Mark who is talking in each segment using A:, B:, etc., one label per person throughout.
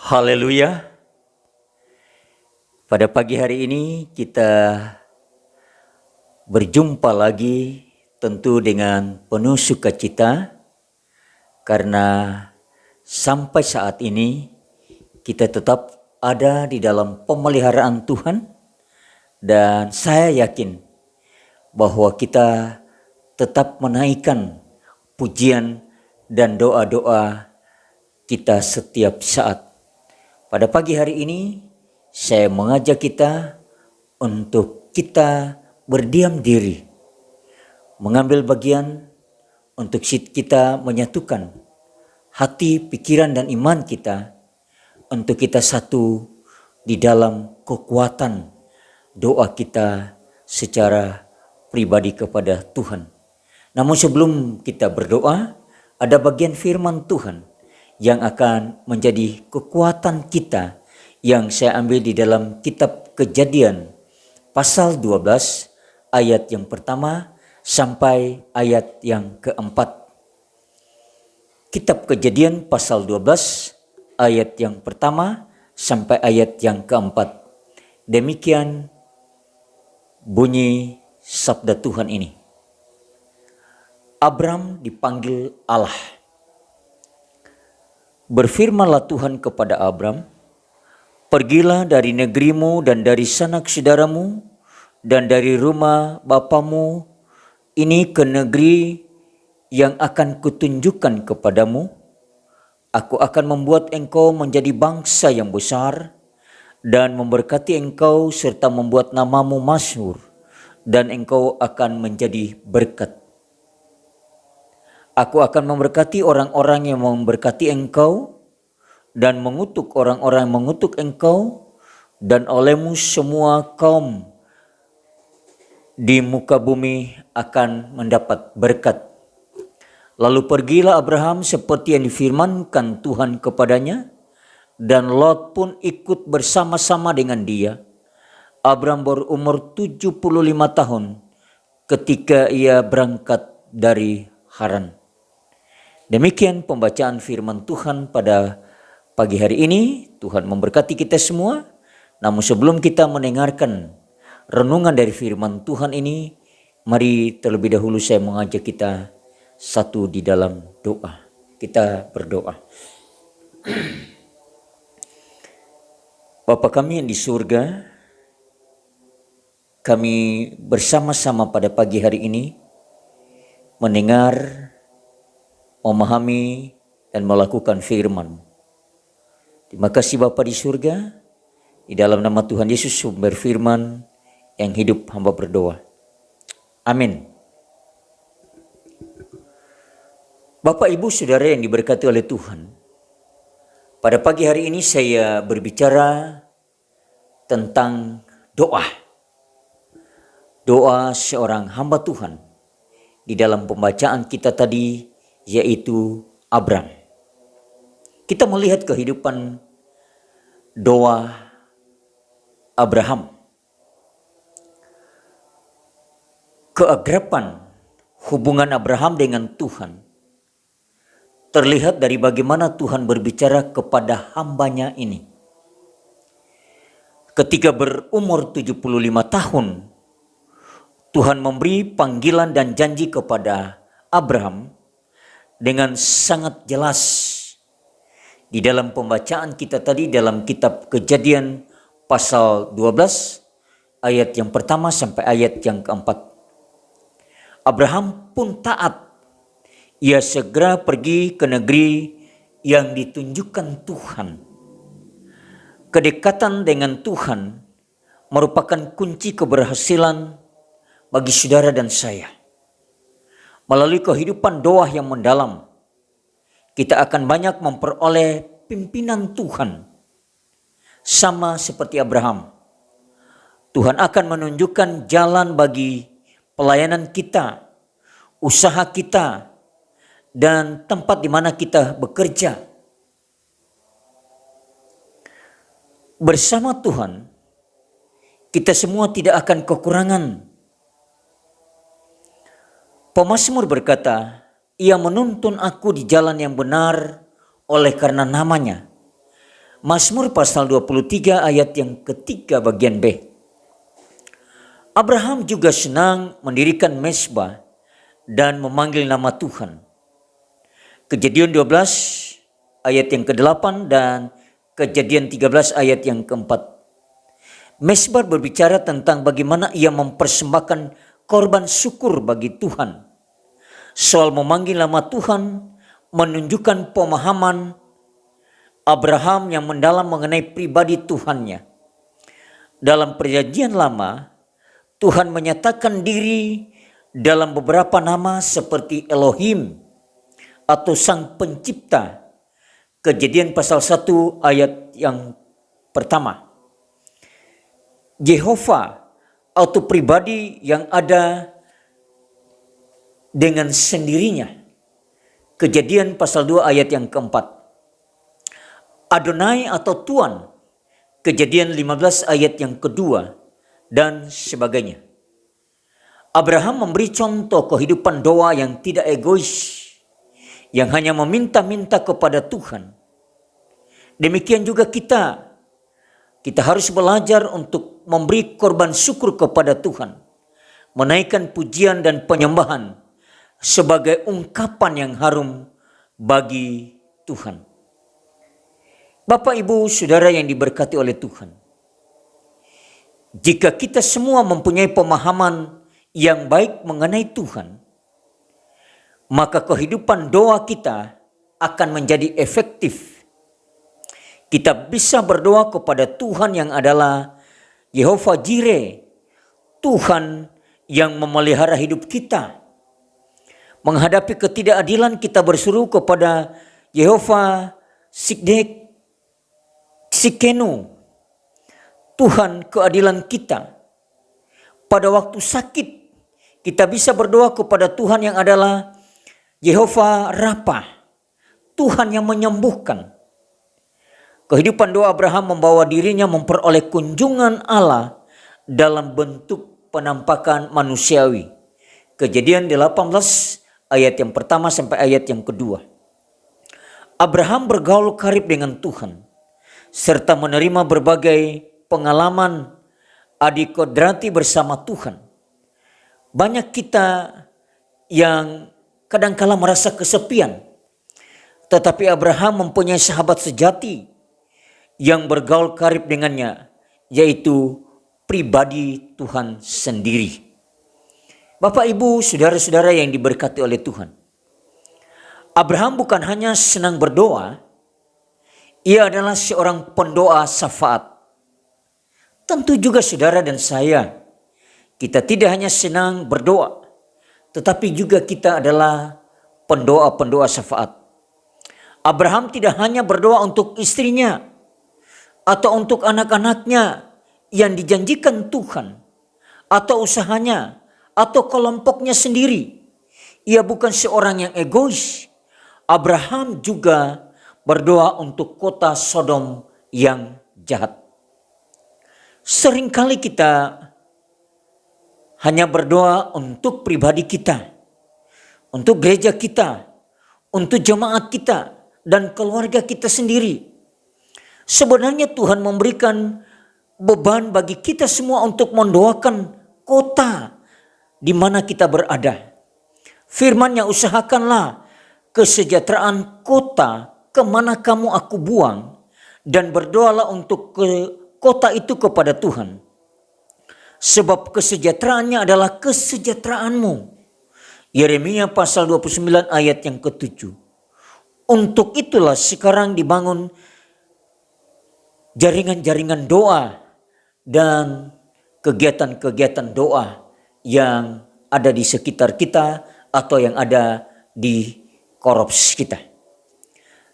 A: Haleluya. Pada pagi hari ini kita berjumpa lagi tentu dengan penuh sukacita karena sampai saat ini kita tetap ada di dalam pemeliharaan Tuhan dan saya yakin bahwa kita tetap menaikkan pujian dan doa-doa kita setiap saat. Pada pagi hari ini saya mengajak kita untuk kita berdiam diri, mengambil bagian untuk kita menyatukan hati, pikiran dan iman kita untuk kita satu di dalam kekuatan doa kita secara pribadi kepada Tuhan. Namun sebelum kita berdoa, ada bagian firman Tuhan yang akan menjadi kekuatan kita yang saya ambil di dalam kitab Kejadian pasal 12 ayat yang pertama sampai ayat yang keempat. Kitab Kejadian pasal 12 ayat yang pertama sampai ayat yang keempat. Demikian bunyi sabda Tuhan ini. Abram dipanggil Allah. Berfirmanlah Tuhan kepada Abram, pergilah dari negerimu dan dari sanak saudaramu dan dari rumah bapamu ini ke negeri yang akan kutunjukkan kepadamu. Aku akan membuat engkau menjadi bangsa yang besar dan memberkati engkau serta membuat namamu masyhur dan engkau akan menjadi berkat. Aku akan memberkati orang-orang yang memberkati engkau dan mengutuk orang-orang yang mengutuk engkau, dan olehmu semua kaum di muka bumi akan mendapat berkat. Lalu pergilah Abraham seperti yang difirmankan Tuhan kepadanya, dan Lot pun ikut bersama-sama dengan dia. Abraham berumur 75 tahun ketika ia berangkat dari Haran. Demikian pembacaan firman Tuhan pada pagi hari ini. Tuhan memberkati kita semua. Namun sebelum kita mendengarkan renungan dari firman Tuhan ini, mari terlebih dahulu saya mengajak kita satu di dalam doa. Kita berdoa. Bapa kami yang di surga, kami bersama-sama pada pagi hari ini mendengar, memahami dan melakukan firman. Terima kasih Bapa di surga, di dalam nama Tuhan Yesus sumber firman yang hidup hamba berdoa. Amin. Bapak Ibu Saudara yang diberkati oleh Tuhan, pada pagi hari ini saya berbicara tentang doa. Doa seorang hamba Tuhan di dalam pembacaan kita tadi, yaitu Abram. Kita melihat kehidupan doa Abraham. Keakraban hubungan Abraham dengan Tuhan terlihat dari bagaimana Tuhan berbicara kepada hambanya ini. Ketika berumur 75 tahun, Tuhan memberi panggilan dan janji kepada Abraham dengan sangat jelas. Di dalam pembacaan kita tadi dalam kitab Kejadian pasal 12 ayat yang pertama sampai ayat yang keempat. Abraham pun taat. Ia segera pergi ke negeri yang ditunjukkan Tuhan. Kedekatan dengan Tuhan merupakan kunci keberhasilan bagi saudara dan saya. Melalui kehidupan doa yang mendalam, kita akan banyak memperoleh pimpinan Tuhan. Sama seperti Abraham, Tuhan akan menunjukkan jalan bagi pelayanan kita, usaha kita, dan tempat di mana kita bekerja. Bersama Tuhan, kita semua tidak akan kekurangan. Pemazmur berkata, ia menuntun aku di jalan yang benar oleh karena namanya. Mazmur pasal 23 ayat yang ketiga bagian B. Abraham juga senang mendirikan mezbah dan memanggil nama Tuhan. Kejadian 12 ayat yang ke-8 dan Kejadian 13 ayat yang ke-4. Mezbah berbicara tentang bagaimana ia mempersembahkan korban syukur bagi Tuhan. Soal memanggil nama Tuhan menunjukkan pemahaman Abraham yang mendalam mengenai pribadi Tuhannya. Dalam Perjanjian Lama, Tuhan menyatakan diri dalam beberapa nama seperti Elohim atau Sang Pencipta. Kejadian pasal 1 ayat yang pertama. Yehova atau pribadi yang ada dengan sendirinya. Kejadian pasal 2 ayat yang keempat. Adonai atau Tuhan, Kejadian 15 ayat yang kedua, dan sebagainya. Abraham memberi contoh kehidupan doa yang tidak egois, yang hanya meminta-minta kepada Tuhan. Demikian juga kita harus belajar untuk memberi korban syukur kepada Tuhan, menaikkan pujian dan penyembahan sebagai ungkapan yang harum bagi Tuhan. Bapak, Ibu, Saudara yang diberkati oleh Tuhan. Jika kita semua mempunyai pemahaman yang baik mengenai Tuhan, maka kehidupan doa kita akan menjadi efektif. Kita bisa berdoa kepada Tuhan yang adalah Yehova Jireh, Tuhan yang memelihara hidup kita. Menghadapi ketidakadilan, kita berseru kepada Yehova Sikenu, Tuhan keadilan kita. Pada waktu sakit, kita bisa berdoa kepada Tuhan yang adalah Yehova Rapha, Tuhan yang menyembuhkan. Kehidupan doa Abraham membawa dirinya memperoleh kunjungan Allah dalam bentuk penampakan manusiawi. Kejadian 18 ayat yang pertama sampai ayat yang kedua. Abraham bergaul karib dengan Tuhan, serta menerima berbagai pengalaman adikodrati bersama Tuhan. Banyak kita yang kadangkala merasa kesepian, tetapi Abraham mempunyai sahabat sejati yang bergaul karib dengannya, yaitu pribadi Tuhan sendiri. Bapak, Ibu, Saudara-saudara yang diberkati oleh Tuhan. Abraham bukan hanya senang berdoa, ia adalah seorang pendoa syafaat. Tentu juga saudara dan saya, kita tidak hanya senang berdoa, tetapi juga kita adalah pendoa-pendoa syafaat. Abraham tidak hanya berdoa untuk istrinya atau untuk anak-anaknya yang dijanjikan Tuhan, atau usahanya, atau kelompoknya sendiri. Ia bukan seorang yang egois. Abraham juga berdoa untuk kota Sodom yang jahat. Seringkali kita hanya berdoa untuk pribadi kita, untuk gereja kita, untuk jemaat kita, dan keluarga kita sendiri. Sebenarnya Tuhan memberikan beban bagi kita semua untuk mendoakan kota di mana kita berada. Firman-Nya, usahakanlah kesejahteraan kota kemana kamu aku buang, dan berdoalah untuk kota itu kepada Tuhan. Sebab kesejahteraannya adalah kesejahteraanmu. Yeremia pasal 29 ayat yang ke-7. Untuk itulah sekarang dibangun jaringan-jaringan doa dan kegiatan-kegiatan doa yang ada di sekitar kita atau yang ada di korps kita.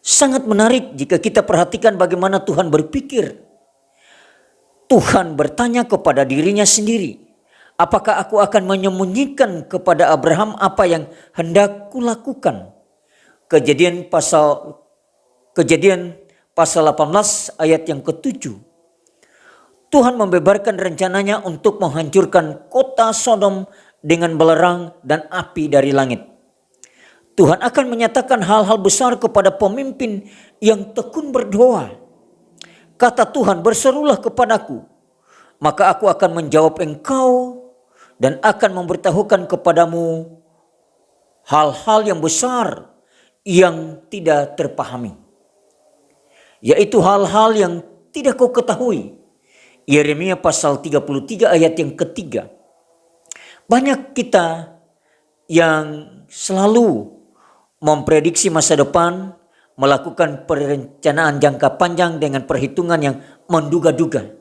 A: Sangat menarik jika kita perhatikan bagaimana Tuhan berpikir. Tuhan bertanya kepada dirinya sendiri, apakah aku akan menyembunyikan kepada Abraham apa yang hendak kulakukan? Kejadian pasal 18 ayat yang ke-7. Tuhan membeberkan rencananya untuk menghancurkan kota Sodom dengan belerang dan api dari langit. Tuhan akan menyatakan hal-hal besar kepada pemimpin yang tekun berdoa. Kata Tuhan, berserulah kepadaku, maka aku akan menjawab engkau dan akan memberitahukan kepadamu hal-hal yang besar yang tidak terpahami, yaitu hal-hal yang tidak kau ketahui. Yeremia pasal 33 ayat yang ketiga. Banyak kita yang selalu memprediksi masa depan, melakukan perencanaan jangka panjang dengan perhitungan yang menduga-duga.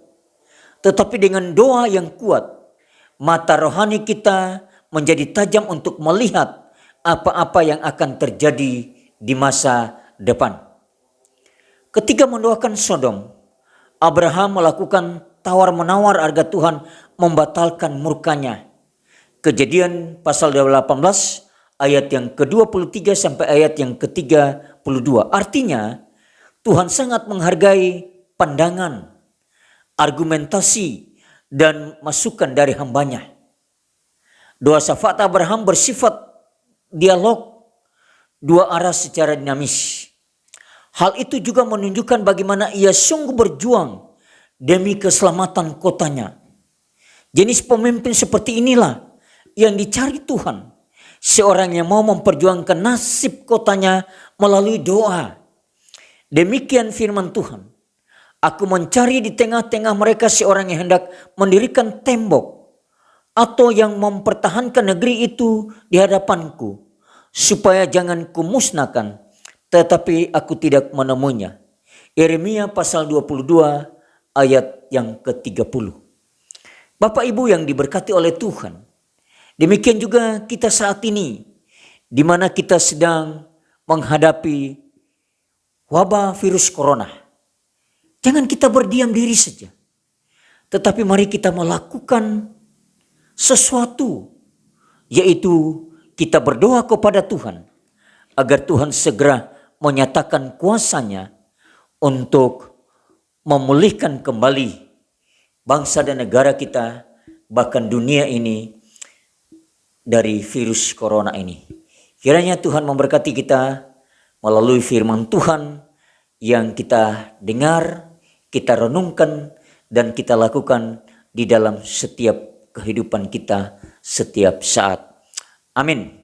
A: Tetapi dengan doa yang kuat, mata rohani kita menjadi tajam untuk melihat apa-apa yang akan terjadi di masa depan. Ketika mendoakan Sodom, Abraham melakukan tawar-menawar agar Tuhan membatalkan murkanya. Kejadian pasal 18 ayat yang ke-23 sampai ayat yang ke-32. Artinya Tuhan sangat menghargai pandangan, argumentasi, dan masukan dari hambanya. Doa syafaat Abraham bersifat dialog dua arah secara dinamis. Hal itu juga menunjukkan bagaimana ia sungguh berjuang demi keselamatan kotanya. Jenis pemimpin seperti inilah yang dicari Tuhan. Seorang yang mau memperjuangkan nasib kotanya melalui doa. Demikian firman Tuhan. Aku mencari di tengah-tengah mereka seorang yang hendak mendirikan tembok atau yang mempertahankan negeri itu di hadapanku, supaya jangan kumusnahkan, tetapi aku tidak menemuinya. Yeremia pasal 22 ayat yang ke-30. Bapak Ibu yang diberkati oleh Tuhan, demikian juga kita saat ini, di mana kita sedang menghadapi wabah virus corona. Jangan kita berdiam diri saja, tetapi mari kita melakukan sesuatu, yaitu kita berdoa kepada Tuhan agar Tuhan segera menyatakan kuasa-Nya untuk memulihkan kembali bangsa dan negara kita, bahkan dunia ini, dari virus corona ini. Kiranya Tuhan memberkati kita melalui firman Tuhan yang kita dengar, kita renungkan, dan kita lakukan di dalam setiap kehidupan kita setiap saat. Amin.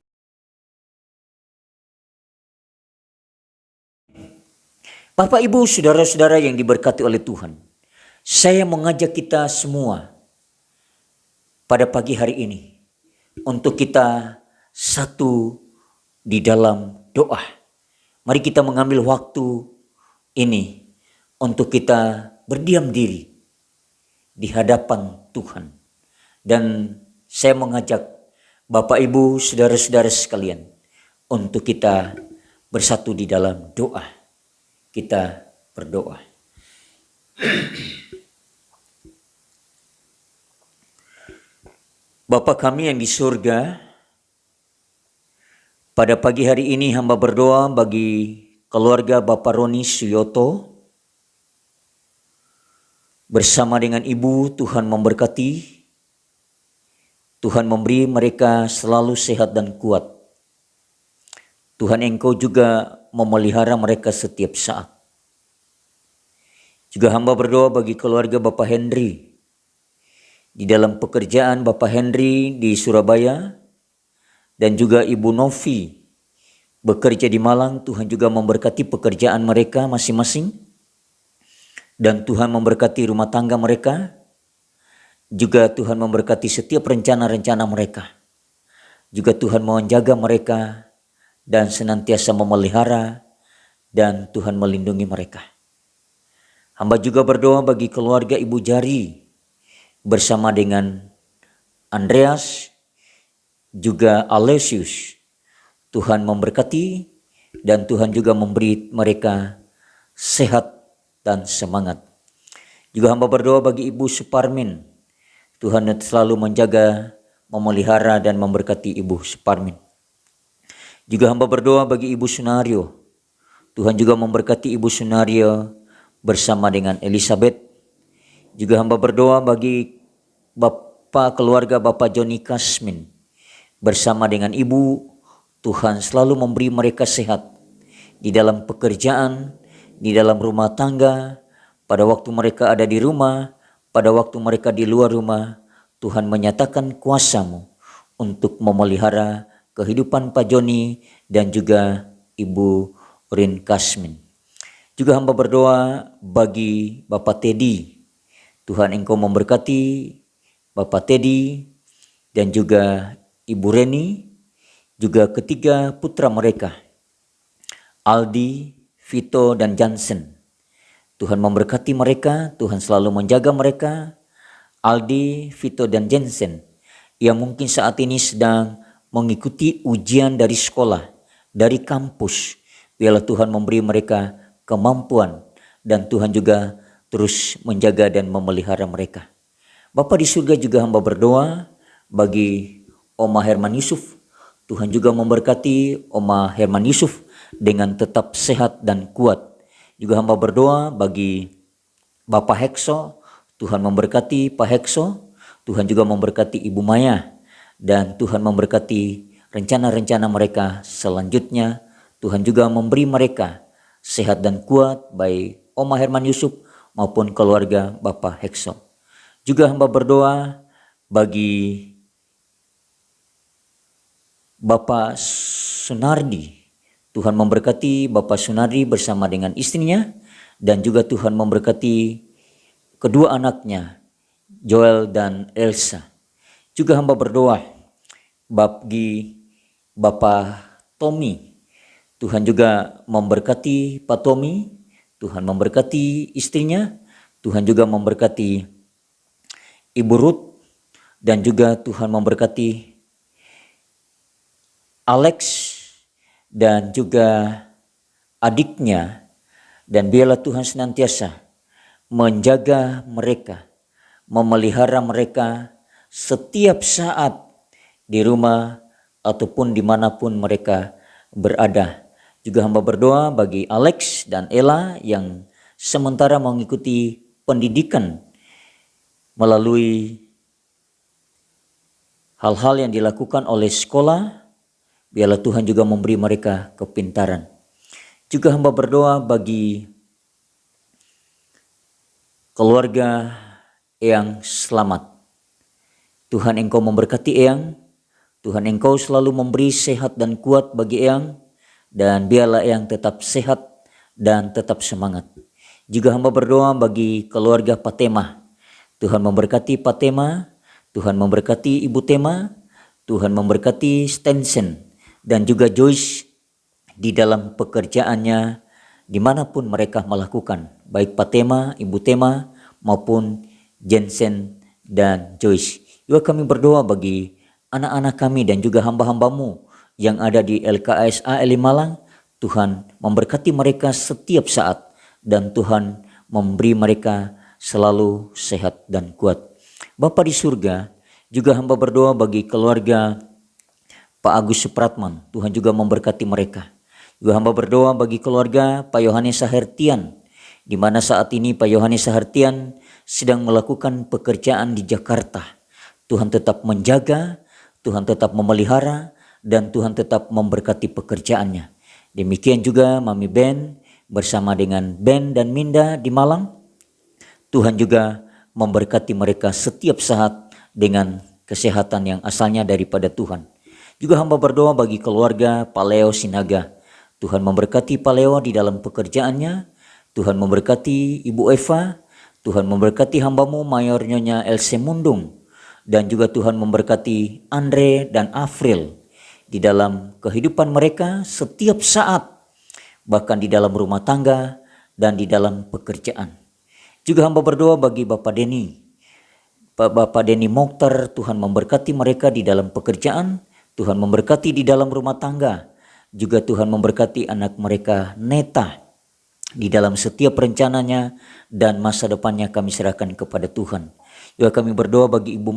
A: Bapak, Ibu, saudara-saudara yang diberkati oleh Tuhan, saya mengajak kita semua pada pagi hari ini untuk kita satu di dalam doa. Mari kita mengambil waktu ini untuk kita berdiam diri di hadapan Tuhan. Dan saya mengajak Bapak, Ibu, saudara-saudara sekalian untuk kita bersatu di dalam doa. Kita berdoa. Bapa kami yang di surga, pada pagi hari ini hamba berdoa bagi keluarga Bapak Roni Suyoto. Bersama dengan Ibu, Tuhan memberkati, Tuhan memberi mereka selalu sehat dan kuat. Tuhan, Engkau juga memelihara mereka setiap saat. Juga hamba berdoa bagi keluarga Bapak Henry. Di dalam pekerjaan Bapak Henry di Surabaya dan juga Ibu Novi bekerja di Malang, Tuhan juga memberkati pekerjaan mereka masing-masing. Dan Tuhan memberkati rumah tangga mereka. Juga Tuhan memberkati setiap rencana-rencana mereka. Juga Tuhan menjaga mereka dan senantiasa memelihara, dan Tuhan melindungi mereka. Hamba juga berdoa bagi keluarga Ibu Jari bersama dengan Andreas, juga Alesius. Tuhan memberkati dan Tuhan juga memberi mereka sehat dan semangat. Juga hamba berdoa bagi Ibu Suparmin. Tuhan selalu menjaga, memelihara, dan memberkati Ibu Suparmin. Juga hamba berdoa bagi Ibu Sunario. Tuhan juga memberkati Ibu Sunario bersama dengan Elizabeth. Juga hamba berdoa bagi keluarga Bapak Joni Kasmin bersama dengan Ibu. Tuhan selalu memberi mereka sehat di dalam pekerjaan, di dalam rumah tangga, pada waktu mereka ada di rumah, pada waktu mereka di luar rumah, Tuhan menyatakan kuasa-Mu untuk memelihara kehidupan Pak Joni dan juga Ibu Rin Kasmin. Juga hamba berdoa bagi Bapak Teddy. Tuhan Engkau memberkati Bapak Teddy dan juga Ibu Reni, juga ketiga putra mereka, Aldi, Vito, dan Jansen. Tuhan memberkati mereka, Tuhan selalu menjaga mereka. Aldi, Vito, dan Jansen yang mungkin saat ini sedang mengikuti ujian dari sekolah, dari kampus. Biarlah Tuhan memberi mereka kemampuan dan Tuhan juga terus menjaga dan memelihara mereka. Bapa di surga, juga hamba berdoa bagi Oma Herman Yusuf. Tuhan juga memberkati Oma Herman Yusuf dengan tetap sehat dan kuat. Juga hamba berdoa bagi Bapak Hekso. Tuhan memberkati Pak Hekso. Tuhan juga memberkati Ibu Maya. Dan Tuhan memberkati rencana-rencana mereka selanjutnya. Tuhan juga memberi mereka sehat dan kuat, baik Oma Herman Yusuf maupun keluarga Bapak Hekso. Juga hamba berdoa bagi Bapak Sunardi. Tuhan memberkati Bapak Sunardi bersama dengan istrinya, dan juga Tuhan memberkati kedua anaknya, Joel dan Elsa. Juga hamba berdoa bagi Bapak Tommy. Tuhan juga memberkati Pak Tommy, Tuhan memberkati istrinya, Tuhan juga memberkati Ibu Ruth, dan juga Tuhan memberkati Alex dan juga adiknya. Dan biarlah Tuhan senantiasa menjaga mereka, memelihara mereka setiap saat di rumah ataupun dimanapun mereka berada. Juga hamba berdoa bagi Alex dan Ella yang sementara mengikuti pendidikan melalui hal-hal yang dilakukan oleh sekolah. Biarlah Tuhan juga memberi mereka kepintaran. Juga hamba berdoa bagi keluarga Eyang Selamat. Tuhan Engkau memberkati Eyang. Tuhan Engkau selalu memberi sehat dan kuat bagi Eyang. Dan biarlah Eyang tetap sehat dan tetap semangat. Juga hamba berdoa bagi keluarga Patema. Tuhan memberkati Patema. Tuhan memberkati Ibu Tema. Tuhan memberkati Stensen dan juga Joyce di dalam pekerjaannya dimanapun mereka melakukan, baik Patema, Ibu Tema maupun Jensen dan Joyce. Juga kami berdoa bagi anak-anak kami dan juga hamba-hambamu yang ada di LKS ALI Malang. Tuhan memberkati mereka setiap saat dan Tuhan memberi mereka selalu sehat dan kuat. Bapa di surga, juga hamba berdoa bagi keluarga Pak Agus Supratman. Tuhan juga memberkati mereka. Juga hamba berdoa bagi keluarga Pak Yohanes Sahertian, di mana saat ini Pak Yohanes Sahertian sedang melakukan pekerjaan di Jakarta. Tuhan tetap menjaga, Tuhan tetap memelihara, dan Tuhan tetap memberkati pekerjaannya. Demikian juga Mami Ben bersama dengan Ben dan Minda di Malang. Tuhan juga memberkati mereka setiap saat dengan kesehatan yang asalnya daripada Tuhan. Juga hamba berdoa bagi keluarga Pak Leo Sinaga. Tuhan memberkati Pak Leo di dalam pekerjaannya. Tuhan memberkati Ibu Eva. Tuhan memberkati hambamu Mayor Nyonya Else Mundung. Dan juga Tuhan memberkati Andre dan Afril di dalam kehidupan mereka setiap saat. Bahkan di dalam rumah tangga dan di dalam pekerjaan. Juga hamba berdoa bagi Bapak Denny. Bapak Denny Mokhtar, Tuhan memberkati mereka di dalam pekerjaan. Tuhan memberkati di dalam rumah tangga. Juga Tuhan memberkati anak mereka Neta di dalam setiap rencananya dan masa depannya kami serahkan kepada Tuhan. Juga kami berdoa bagi Ibu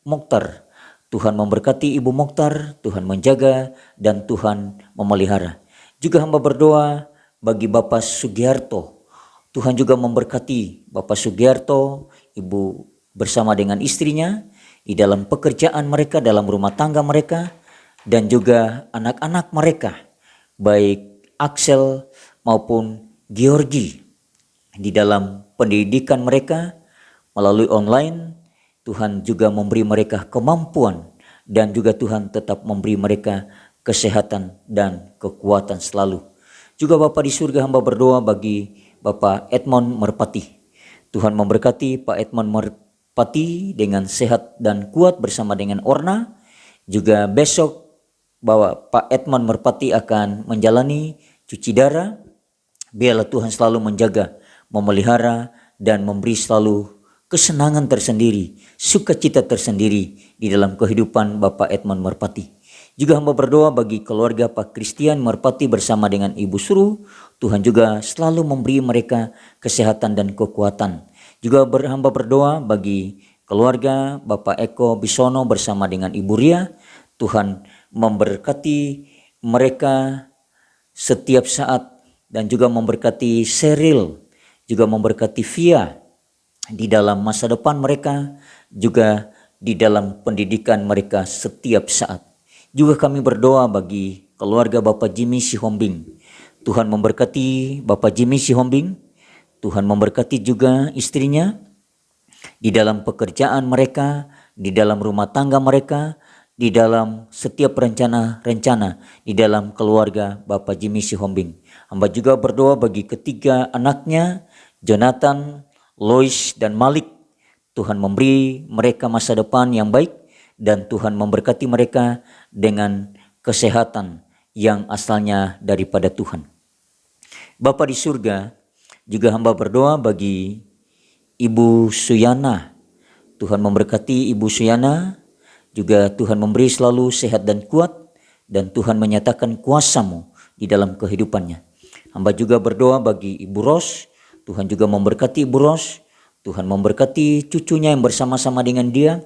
A: Mokhtar. Tuhan memberkati Ibu Mokhtar, Tuhan menjaga dan Tuhan memelihara. Juga hamba berdoa bagi Bapak Sugiarto. Tuhan juga memberkati Bapak Sugiarto, Ibu bersama dengan istrinya di dalam pekerjaan mereka, dalam rumah tangga mereka, dan juga anak-anak mereka, baik Axel maupun Georgi di dalam pendidikan mereka melalui online. Tuhan juga memberi mereka kemampuan dan juga Tuhan tetap memberi mereka kesehatan dan kekuatan selalu. Juga Bapa di surga, hamba berdoa bagi Bapak Edmond Merpati. Tuhan memberkati Pak Edmond Merpati dengan sehat dan kuat bersama dengan Orna. Juga besok bahwa Pak Edmond Merpati akan menjalani cuci darah. Biarlah Tuhan selalu menjaga, memelihara, dan memberi selalu kesenangan tersendiri, sukacita tersendiri di dalam kehidupan Bapak Edmond Merpati. Juga hamba berdoa bagi keluarga Pak Christian Merpati bersama dengan Ibu Suru. Tuhan juga selalu memberi mereka kesehatan dan kekuatan. Juga hamba berdoa bagi keluarga Bapak Eko Bisono bersama dengan Ibu Ria. Tuhan memberkati mereka setiap saat dan juga memberkati Seril, juga memberkati Via di dalam masa depan mereka, juga di dalam pendidikan mereka setiap saat. Juga kami berdoa bagi keluarga Bapak Jimmy Sihombing. Tuhan memberkati Bapak Jimmy Sihombing. Tuhan memberkati juga istrinya di dalam pekerjaan mereka, di dalam rumah tangga mereka, di dalam setiap rencana-rencana di dalam keluarga Bapak Jimmy Sihombing. Hamba juga berdoa bagi ketiga anaknya, Jonathan, Lois, dan Malik. Tuhan memberi mereka masa depan yang baik dan Tuhan memberkati mereka dengan kesehatan yang asalnya daripada Tuhan. Bapa di surga, juga hamba berdoa bagi Ibu Suyana. Tuhan memberkati Ibu Suyana, juga Tuhan memberi selalu sehat dan kuat, dan Tuhan menyatakan kuasa-Mu di dalam kehidupannya. Hamba juga berdoa bagi Ibu Ros. Tuhan juga memberkati Ibu Ros. Tuhan memberkati cucunya yang bersama-sama dengan dia.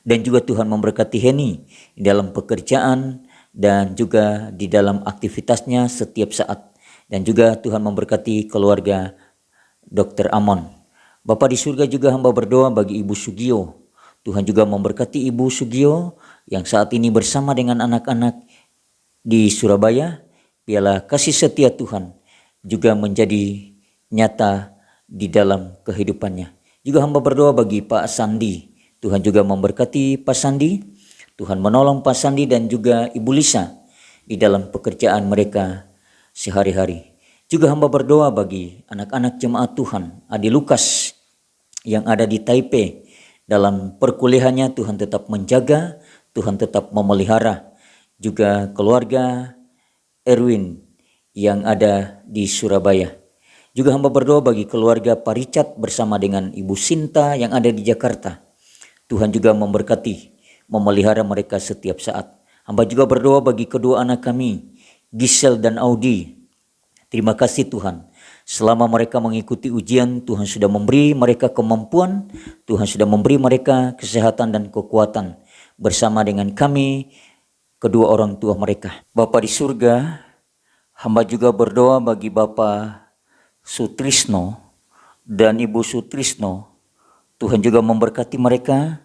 A: Dan juga Tuhan memberkati Heni di dalam pekerjaan dan juga di dalam aktivitasnya setiap saat. Dan juga Tuhan memberkati keluarga Dr. Amon. Bapa di surga, juga hamba berdoa bagi Ibu Sugio. Tuhan juga memberkati Ibu Sugio yang saat ini bersama dengan anak-anak di Surabaya. Biarlah kasih setia Tuhan juga menjadi nyata di dalam kehidupannya. Juga hamba berdoa bagi Pak Sandi. Tuhan juga memberkati Pak Sandi. Tuhan menolong Pak Sandi dan juga Ibu Lisa di dalam pekerjaan mereka sehari-hari. Juga hamba berdoa bagi anak-anak jemaat Tuhan, Adi Lukas yang ada di Taipei. Dalam perkuliahannya Tuhan tetap menjaga, Tuhan tetap memelihara. Juga keluarga Erwin yang ada di Surabaya. Juga hamba berdoa bagi keluarga Pak Richard bersama dengan Ibu Sinta yang ada di Jakarta. Tuhan juga memberkati, memelihara mereka setiap saat. Hamba juga berdoa bagi kedua anak kami, Gisel dan Audi. Terima kasih Tuhan. Selama mereka mengikuti ujian, Tuhan sudah memberi mereka kemampuan, Tuhan sudah memberi mereka kesehatan dan kekuatan bersama dengan kami, kedua orang tua mereka. Bapa di surga, hamba juga berdoa bagi Bapak Sutrisno dan Ibu Sutrisno. Tuhan juga memberkati mereka,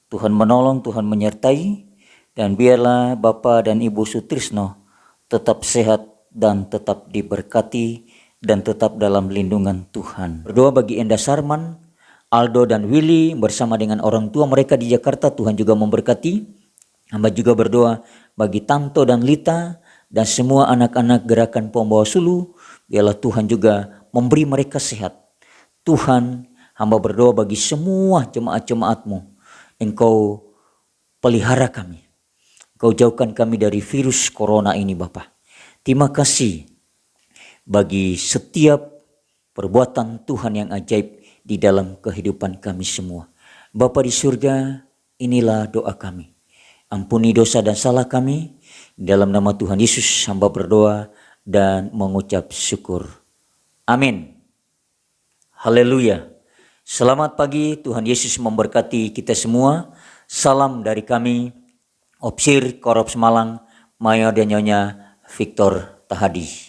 A: Tuhan menolong, Tuhan menyertai, dan biarlah Bapak dan Ibu Sutrisno tetap sehat dan tetap diberkati dan tetap dalam lindungan Tuhan. Berdoa bagi Enda Sarman, Aldo dan Willy bersama dengan orang tua mereka di Jakarta. Tuhan juga memberkati. Hamba juga berdoa bagi Tanto dan Lita dan semua anak-anak gerakan Pembawa Sulu. Biarlah Tuhan juga memberi mereka sehat. Tuhan, hamba berdoa bagi semua jemaat-jemaat-Mu. Engkau pelihara kami. Engkau jauhkan kami dari virus corona ini Bapa. Terima kasih bagi setiap perbuatan Tuhan yang ajaib di dalam kehidupan kami semua. Bapa di surga, inilah doa kami. Ampuni dosa dan salah kami. Dalam nama Tuhan Yesus hamba berdoa dan mengucap syukur. Amin. Haleluya. Selamat pagi, Tuhan Yesus memberkati kita semua. Salam dari kami, Opsir Korop Semalang, Mayor dan Nyonya Victor Tahadi.